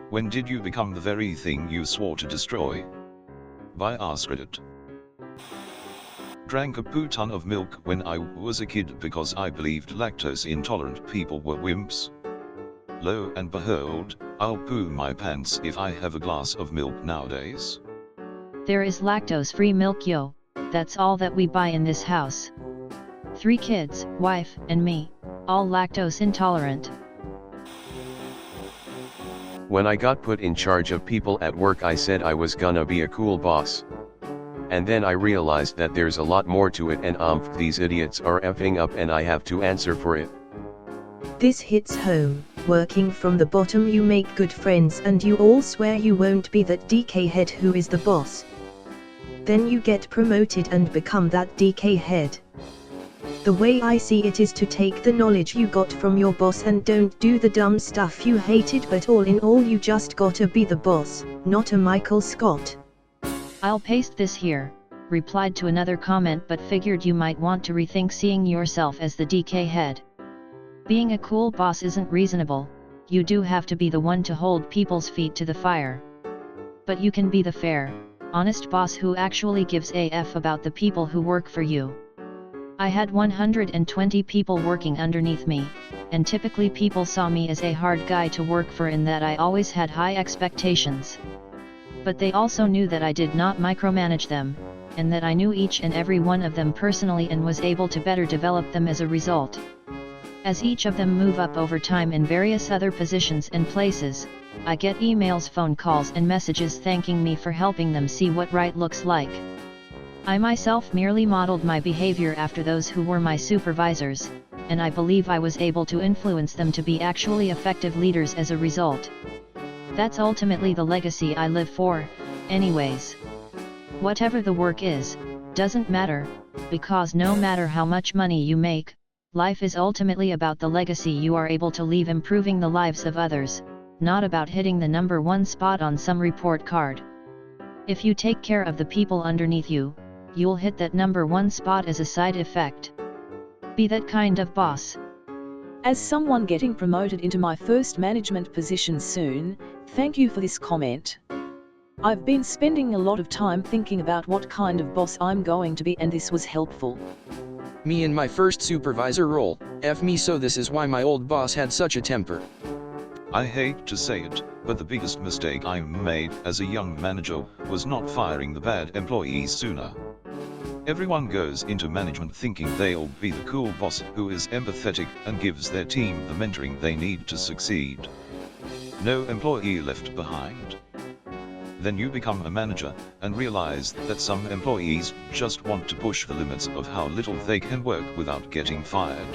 When did you become the very thing you swore to destroy? By Reddit. Drank a poo ton of milk when I was a kid because I believed lactose intolerant people were wimps. Lo and behold, I'll poo my pants if I have a glass of milk nowadays. There is lactose-free milk, yo. That's all that we buy in this house. 3 kids, wife, and me, all lactose intolerant. When I got put in charge of people at work, I said I was gonna be a cool boss. And then I realized that there's a lot more to it, and these idiots are effing up and I have to answer for it. This hits home. Working from the bottom, you make good friends and you all swear you won't be that DK head who is the boss. Then you get promoted and become that DK head. The way I see it is to take the knowledge you got from your boss and don't do the dumb stuff you hated, but all in all you just gotta be the boss, not a Michael Scott. I'll paste this here, replied to another comment but figured you might want to rethink seeing yourself as the DK head. Being a cool boss isn't reasonable, you do have to be the one to hold people's feet to the fire. But you can be the fair, honest boss who actually gives a f about the people who work for you. I had 120 people working underneath me, and typically people saw me as a hard guy to work for in that I always had high expectations. But they also knew that I did not micromanage them, and that I knew each and every one of them personally and was able to better develop them as a result. As each of them move up over time in various other positions and places, I get emails, phone calls and messages thanking me for helping them see what right looks like. I myself merely modeled my behavior after those who were my supervisors, and I believe I was able to influence them to be actually effective leaders as a result. That's ultimately the legacy I live for, anyways. Whatever the work is, doesn't matter, because no matter how much money you make, life is ultimately about the legacy you are able to leave improving the lives of others, not about hitting the number 1 spot on some report card. If you take care of the people underneath you, you'll hit that number 1 spot as a side effect. Be that kind of boss. As someone getting promoted into my first management position soon, thank you for this comment. I've been spending a lot of time thinking about what kind of boss I'm going to be, and this was helpful. Me in my first supervisor role, F me, so this is why my old boss had such a temper. I hate to say it, but the biggest mistake I made as a young manager was not firing the bad employees sooner. Everyone goes into management thinking they'll be the cool boss who is empathetic and gives their team the mentoring they need to succeed. No employee left behind. Then you become a manager and realize that some employees just want to push the limits of how little they can work without getting fired.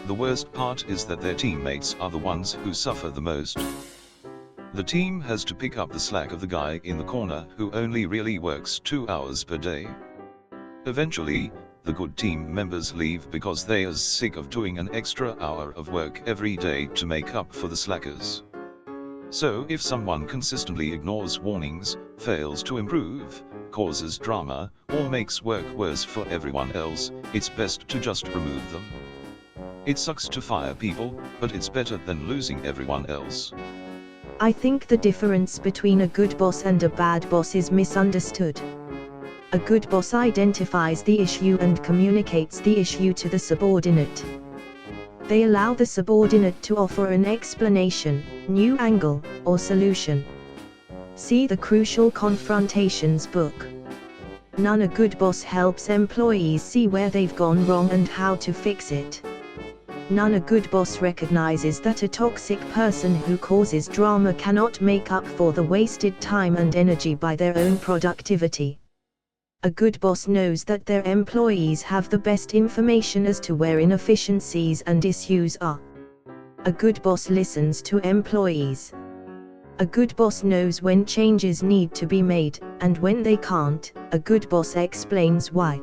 The worst part is that their teammates are the ones who suffer the most. The team has to pick up the slack of the guy in the corner who only really works 2 hours per day. Eventually, the good team members leave because they are sick of doing an extra hour of work every day to make up for the slackers. So if someone consistently ignores warnings, fails to improve, causes drama, or makes work worse for everyone else, it's best to just remove them. It sucks to fire people, but it's better than losing everyone else. I think the difference between a good boss and a bad boss is misunderstood. A good boss identifies the issue and communicates the issue to the subordinate. They allow the subordinate to offer an explanation, new angle, or solution. See the Crucial Confrontations book. A good boss helps employees see where they've gone wrong and how to fix it. A good boss recognizes that a toxic person who causes drama cannot make up for the wasted time and energy by their own productivity. A good boss knows that their employees have the best information as to where inefficiencies and issues are. A good boss listens to employees. A good boss knows when changes need to be made, and when they can't, a good boss explains why.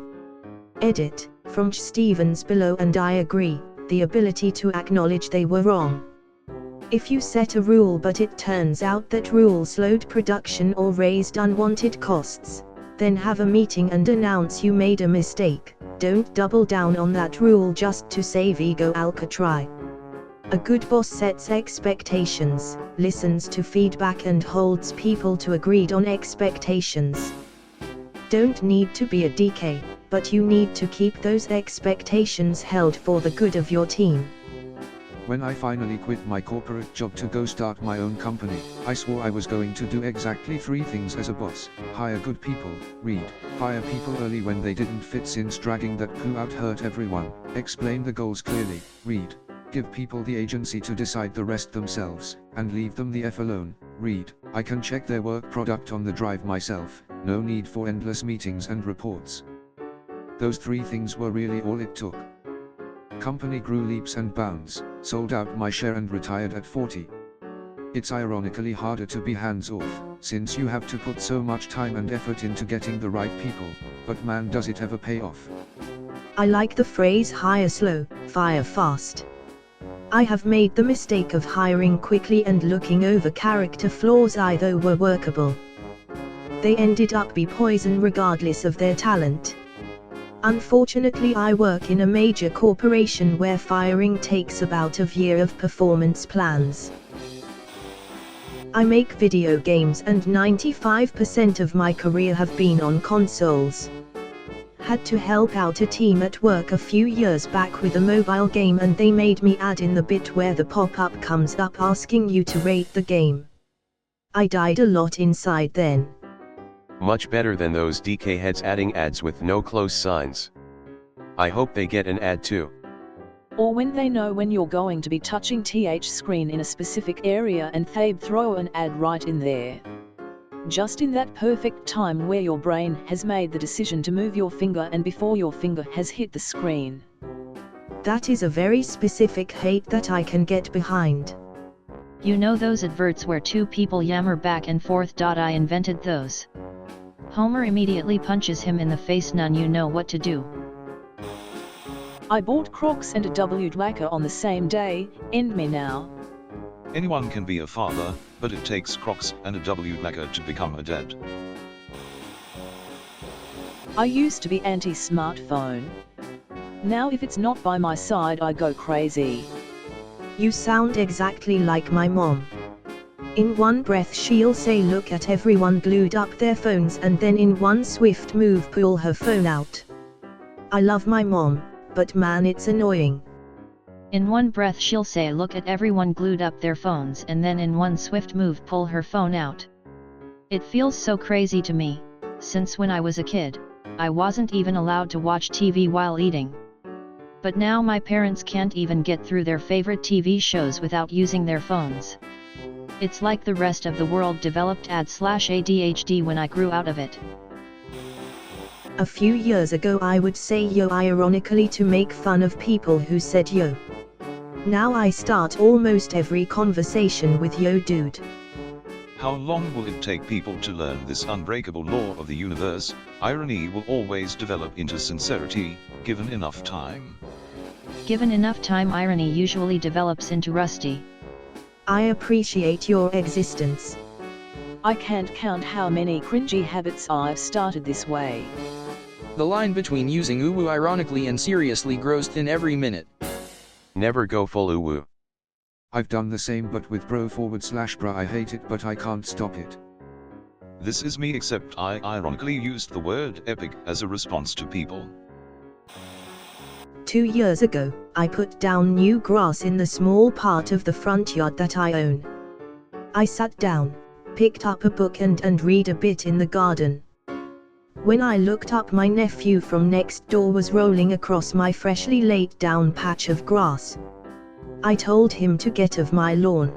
Edit, from Stevens below, and I agree, the ability to acknowledge they were wrong. If you set a rule but it turns out that rule slowed production or raised unwanted costs, then have a meeting and announce you made a mistake. Don't double down on that rule just to save ego. Alcatraz. A good boss sets expectations, listens to feedback and holds people to agreed on expectations. Don't need to be a DK, but you need to keep those expectations held for the good of your team. When I finally quit my corporate job to go start my own company, I swore I was going to do exactly 3 things as a boss: hire good people, read, fire people early when they didn't fit since dragging that poo out hurt everyone, explain the goals clearly, read, give people the agency to decide the rest themselves, and leave them the F alone, read, I can check their work product on the drive myself, no need for endless meetings and reports. Those 3 things were really all it took. Company grew leaps and bounds, sold out my share and retired at 40. It's ironically harder to be hands-off, since you have to put so much time and effort into getting the right people, but man does it ever pay off. I like the phrase hire slow, fire fast. I have made the mistake of hiring quickly and looking over character flaws I thought were workable. They ended up be poison regardless of their talent. Unfortunately, I work in a major corporation where firing takes about a year of performance plans. I make video games and 95% of my career have been on consoles. Had to help out a team at work a few years back with a mobile game and they made me add in the bit where the pop-up comes up asking you to rate the game. I died a lot inside then. Much better than those DK heads adding ads with no close signs. I hope they get an ad too. Or when they know when you're going to be touching TH screen in a specific area and they throw an ad right in there. Just in that perfect time where your brain has made the decision to move your finger and before your finger has hit the screen. That is a very specific hate that I can get behind. You know those adverts where 2 people yammer back and forth? I invented those. Homer immediately punches him in the face. None you know what to do. I bought Crocs and a W-Dwacker on the same day, end me now. Anyone can be a father, but it takes Crocs and a W-Dwacker to become a dad. I used to be anti-smartphone. Now if it's not by my side I go crazy. You sound exactly like my mom. In one breath she'll say look at everyone glued up their phones and then in one swift move pull her phone out. I love my mom, but man it's annoying. In one breath she'll say look at everyone glued up their phones and then in one swift move pull her phone out. It feels so crazy to me, since when I was a kid, I wasn't even allowed to watch TV while eating. But now my parents can't even get through their favorite TV shows without using their phones. It's like the rest of the world developed ADHD when I grew out of it. A few years ago I would say yo ironically to make fun of people who said yo. Now I start almost every conversation with yo dude. How long will it take people to learn this unbreakable law of the universe? Irony will always develop into sincerity, given enough time. Given enough time, irony usually develops into rusty. I appreciate your existence. I can't count how many cringy habits I've started this way. The line between using uwu ironically and seriously grows thin every minute. Never go full uwu. I've done the same but with bro/bra. I hate it but I can't stop it. This is me, except I ironically used the word epic as a response to people. 2 years ago, I put down new grass in the small part of the front yard that I own. I sat down, picked up a book and read a bit in the garden. When I looked up, my nephew from next door was rolling across my freshly laid down patch of grass. I told him to get off my lawn.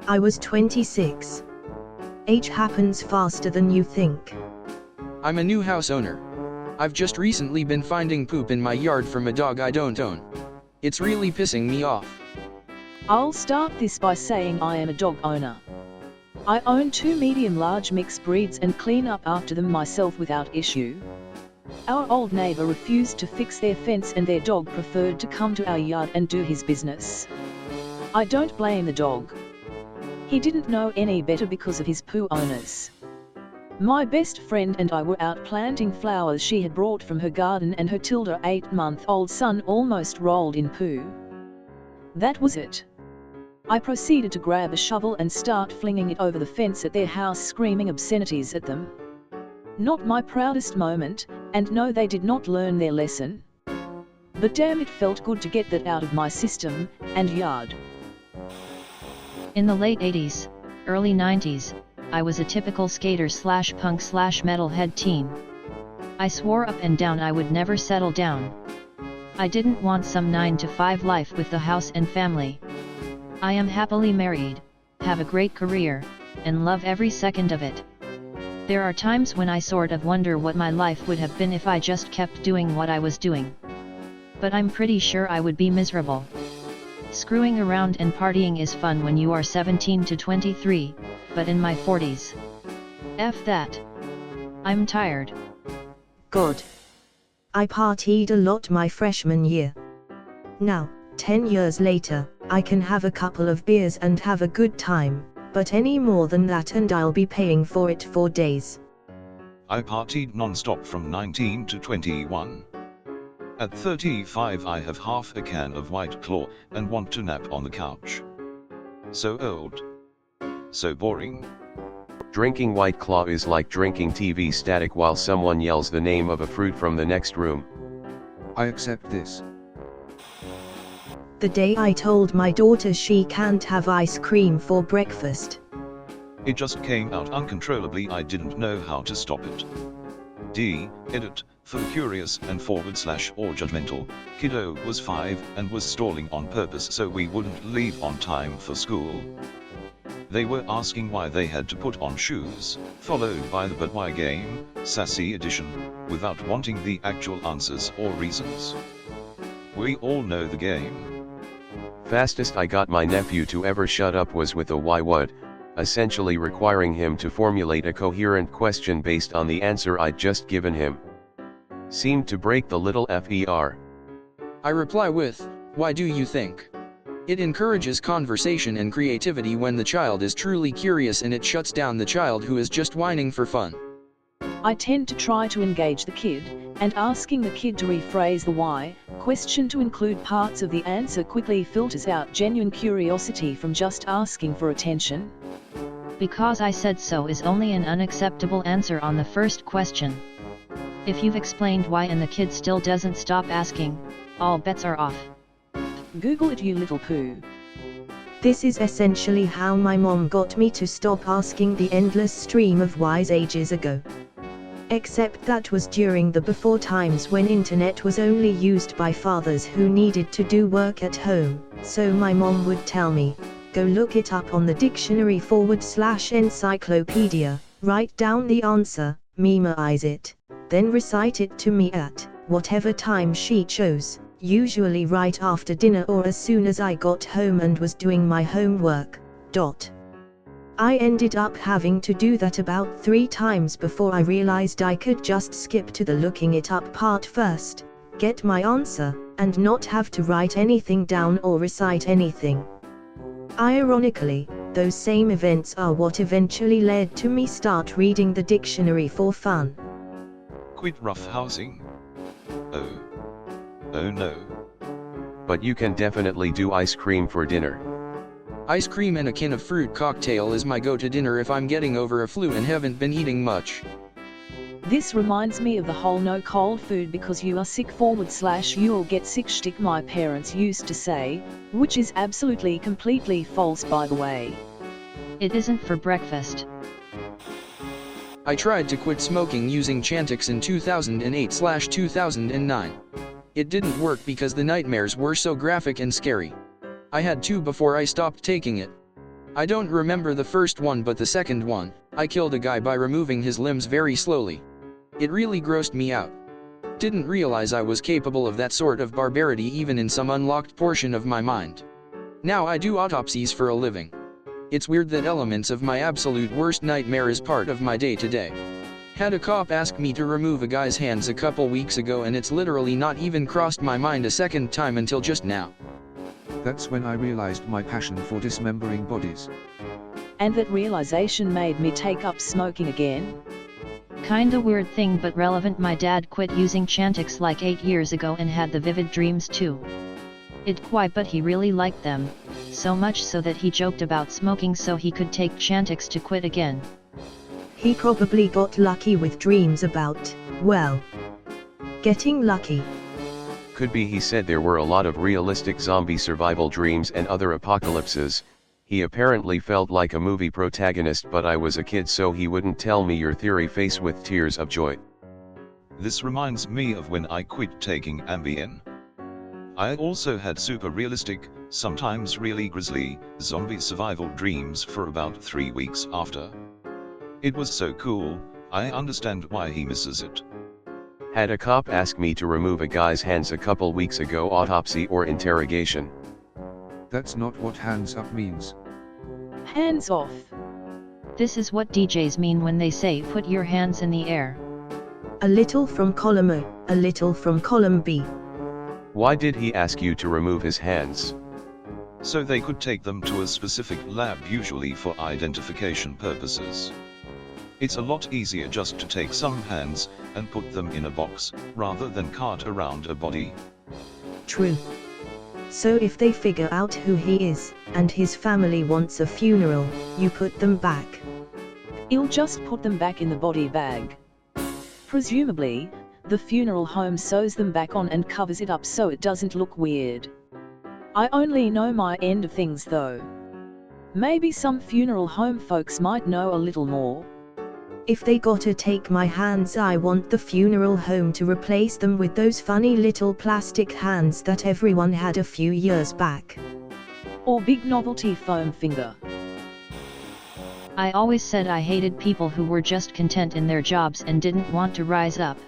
I was 26. Age happens faster than you think. I'm a new house owner. I've just recently been finding poop in my yard from a dog I don't own. It's really pissing me off. I'll start this by saying I am a dog owner. I own 2 medium-large mixed breeds and clean up after them myself without issue. Our old neighbor refused to fix their fence and their dog preferred to come to our yard and do his business. I don't blame the dog. He didn't know any better because of his poo owners. My best friend and I were out planting flowers she had brought from her garden and her 8-month-old son almost rolled in poo. That was it. I proceeded to grab a shovel and start flinging it over the fence at their house, screaming obscenities at them. Not my proudest moment, and no, they did not learn their lesson. But damn, it felt good to get that out of my system and yard. In the late 80s, early 90s, I was a typical skater/punk/metalhead teen. I swore up and down I would never settle down. I didn't want some 9-to-5 life with the house and family. I am happily married, have a great career, and love every second of it. There are times when I sort of wonder what my life would have been if I just kept doing what I was doing. But I'm pretty sure I would be miserable. Screwing around and partying is fun when you are 17 to 23, but in my 40s. F that. I'm tired. God. I partied a lot my freshman year. Now, 10 years later, I can have a couple of beers and have a good time, but any more than that and I'll be paying for it for days. I partied non-stop from 19 to 21. At 35 I have half a can of White Claw and want to nap on the couch. So old. So boring. Drinking White Claw is like drinking TV static while someone yells the name of a fruit from the next room. I accept this. The day I told my daughter she can't have ice cream for breakfast. It just came out uncontrollably, I didn't know how to stop it. Edit, for the curious and / or judgmental, kiddo was 5 and was stalling on purpose so we wouldn't leave on time for school. They were asking why they had to put on shoes, followed by the but why game, sassy edition, without wanting the actual answers or reasons. We all know the game. Fastest I got my nephew to ever shut up was with a why what, essentially requiring him to formulate a coherent question based on the answer I'd just given him. Seemed to break the little FER. I reply with, why do you think? It encourages conversation and creativity when the child is truly curious, and it shuts down the child who is just whining for fun. I tend to try to engage the kid, and asking the kid to rephrase the why question to include parts of the answer quickly filters out genuine curiosity from just asking for attention. Because I said so is only an unacceptable answer on the first question. If you've explained why and the kid still doesn't stop asking, all bets are off. Google it, you little poo. This is essentially how my mom got me to stop asking the endless stream of whys ages ago. Except that was during the before times when internet was only used by fathers who needed to do work at home, so my mom would tell me, go look it up on the dictionary /encyclopedia, write down the answer, memorize it, then recite it to me at whatever time she chose, usually right after dinner or as soon as I got home and was doing my homework. I ended up having to do that about 3 times before I realized I could just skip to the looking it up part first, get my answer, and not have to write anything down or recite anything. Ironically, those same events are what eventually led to me start reading the dictionary for fun. Quit roughhousing. Oh no. But you can definitely do ice cream for dinner. Ice cream and a can of fruit cocktail is my go-to dinner if I'm getting over a flu and haven't been eating much. This reminds me of the whole no cold food because you are sick / you'll get sick shtick my parents used to say, which is absolutely completely false by the way. It isn't for breakfast. I tried to quit smoking using Chantix in 2008/2009. It didn't work because the nightmares were so graphic and scary. I had 2 before I stopped taking it. I don't remember the first one, but the second one, I killed a guy by removing his limbs very slowly. It really grossed me out. Didn't realize I was capable of that sort of barbarity even in some unlocked portion of my mind. Now I do autopsies for a living. It's weird that elements of my absolute worst nightmare is part of my day-to-day. Had a cop ask me to remove a guy's hands a couple weeks ago, and it's literally not even crossed my mind a second time until just now. That's when I realized my passion for dismembering bodies. And that realization made me take up smoking again. Kinda weird thing but relevant. My dad quit using Chantix like 8 years ago and had the vivid dreams too. It quite, but he really liked them, so much so that he joked about smoking so he could take Chantix to quit again. He probably got lucky with dreams about, well, getting lucky. Could be he said there were a lot of realistic zombie survival dreams and other apocalypses. He apparently felt like a movie protagonist, but I was a kid so he wouldn't tell me your theory. Face with tears of joy. This reminds me of when I quit taking Ambien. I also had super realistic, sometimes really grisly, zombie survival dreams for about 3 weeks after. It was so cool, I understand why he misses it. Had a cop ask me to remove a guy's hands a couple weeks ago. Autopsy or interrogation? That's not what hands up means. Hands off. This is what DJs mean when they say put your hands in the air. A little from column A, a little from column B. Why did he ask you to remove his hands? So they could take them to a specific lab, usually for identification purposes. It's a lot easier just to take some hands and put them in a box, rather than cart around a body. True. So if they figure out who he is, and his family wants a funeral, you put them back. You'll just put them back in the body bag. Presumably, the funeral home sews them back on and covers it up so it doesn't look weird. I only know my end of things though. Maybe some funeral home folks might know a little more. If they gotta take my hands, I want the funeral home to replace them with those funny little plastic hands that everyone had a few years back. Or big novelty foam finger. I always said I hated people who were just content in their jobs and didn't want to rise up.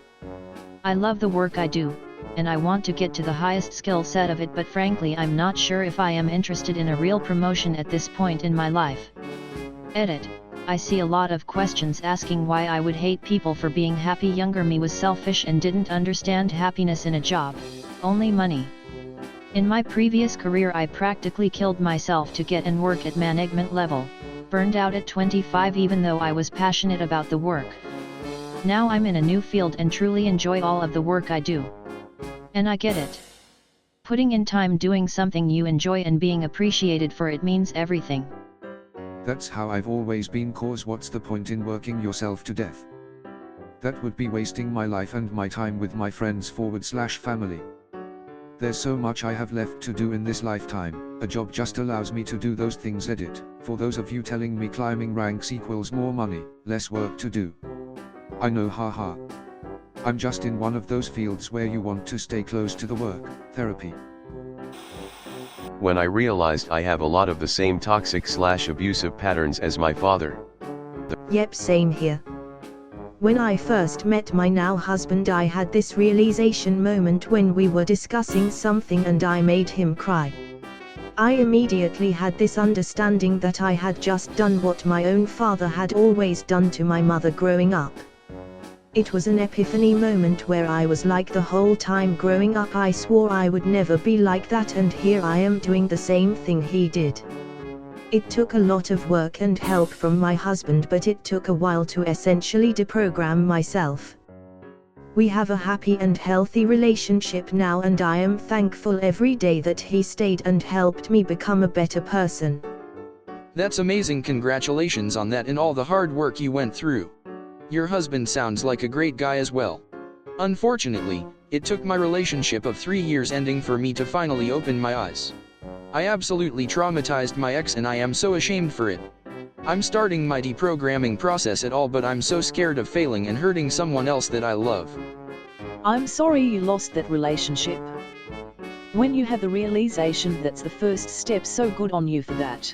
I love the work I do, and I want to get to the highest skill set of it, but frankly I'm not sure if I am interested in a real promotion at this point in my life. Edit. I see a lot of questions asking why I would hate people for being happy. Younger me was selfish and didn't understand happiness in a job, only money. In my previous career I practically killed myself to get and work at management level, burned out at 25 even though I was passionate about the work. Now I'm in a new field and truly enjoy all of the work I do. And I get it. Putting in time doing something you enjoy and being appreciated for it means everything. That's how I've always been, cause what's the point in working yourself to death? That would be wasting my life and my time with my friends / family. There's so much I have left to do in this lifetime, a job just allows me to do those things. Edit. For those of you telling me climbing ranks equals more money, less work to do. I know, haha. I'm just in one of those fields where you want to stay close to the work, therapy. When I realized I have a lot of the same toxic / abusive patterns as my father. Yep, same here. When I first met my now husband, I had this realization moment when we were discussing something and I made him cry. I immediately had this understanding that I had just done what my own father had always done to my mother growing up. It was an epiphany moment where I was like, the whole time growing up I swore I would never be like that, and here I am doing the same thing he did. It took a lot of work and help from my husband, but it took a while to essentially deprogram myself. We have a happy and healthy relationship now, and I am thankful every day that he stayed and helped me become a better person. That's amazing. Congratulations on that and all the hard work you went through. Your husband sounds like a great guy as well. Unfortunately, it took my relationship of 3 years ending for me to finally open my eyes. I absolutely traumatized my ex and I am so ashamed for it. I'm starting my deprogramming process at all, but I'm so scared of failing and hurting someone else that I love. I'm sorry you lost that relationship. When you have the realization, that's the first step, so good on you for that.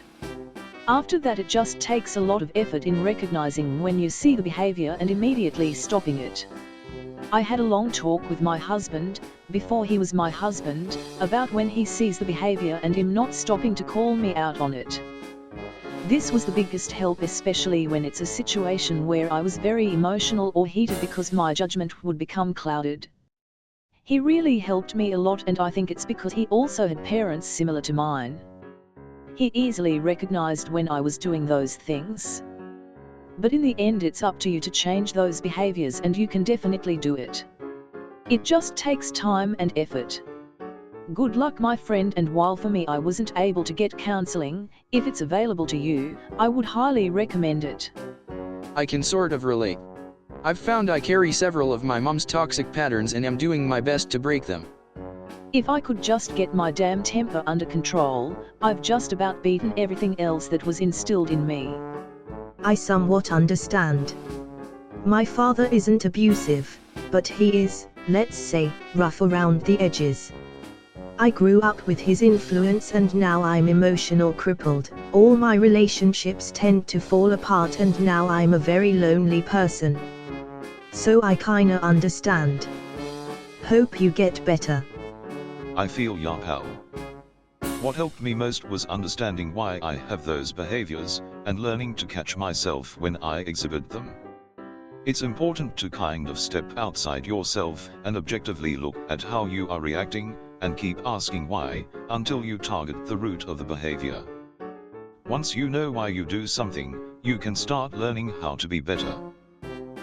After that, it just takes a lot of effort in recognizing when you see the behavior and immediately stopping it. I had a long talk with my husband, before he was my husband, about when he sees the behavior and him not stopping to call me out on it. This was the biggest help, especially when it's a situation where I was very emotional or heated, because my judgment would become clouded. He really helped me a lot, and I think it's because he also had parents similar to mine. He easily recognized when I was doing those things. But in the end, it's up to you to change those behaviors, and you can definitely do it. It just takes time and effort. Good luck, my friend, and while for me I wasn't able to get counseling, if it's available to you, I would highly recommend it. I can sort of relate. I've found I carry several of my mom's toxic patterns and am doing my best to break them. If I could just get my damn temper under control, I've just about beaten everything else that was instilled in me. I somewhat understand. My father isn't abusive, but he is, let's say, rough around the edges. I grew up with his influence and now I'm emotional crippled. All my relationships tend to fall apart and now I'm a very lonely person. So I kinda understand. Hope you get better. I feel ya, pal. What helped me most was understanding why I have those behaviors, and learning to catch myself when I exhibit them. It's important to kind of step outside yourself and objectively look at how you are reacting, and keep asking why, until you target the root of the behavior. Once you know why you do something, you can start learning how to be better.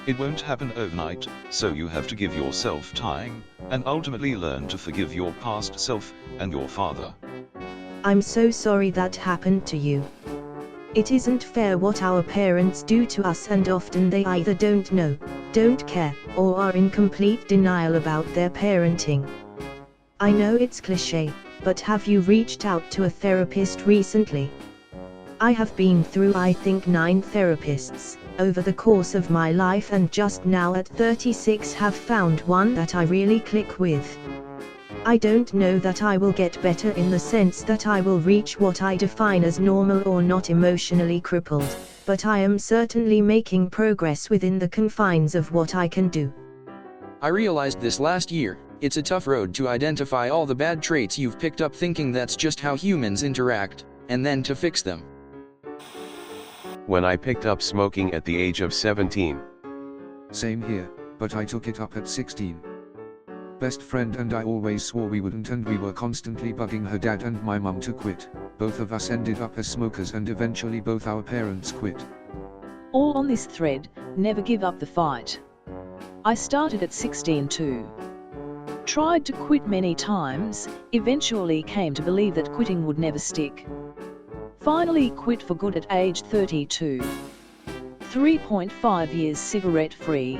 It won't happen overnight, so you have to give yourself time, and ultimately learn to forgive your past self, and your father. I'm so sorry that happened to you. It isn't fair what our parents do to us, and often they either don't know, don't care, or are in complete denial about their parenting. I know it's cliché, but have you reached out to a therapist recently? I have been through I think 9 therapists over the course of my life, and just now at 36 have found one that I really click with. I don't know that I will get better in the sense that I will reach what I define as normal or not emotionally crippled, but I am certainly making progress within the confines of what I can do. I realized this last year. It's a tough road to identify all the bad traits you've picked up thinking that's just how humans interact, and then to fix them. When I picked up smoking at the age of 17. Same here, but I took it up at 16. Best friend and I always swore we wouldn't, and we were constantly bugging her dad and my mum to quit. Both of us ended up as smokers and eventually both our parents quit. All on this thread, never give up the fight. I started at 16 too. Tried to quit many times, eventually came to believe that quitting would never stick. Finally quit for good at age 32. 3.5 years cigarette free.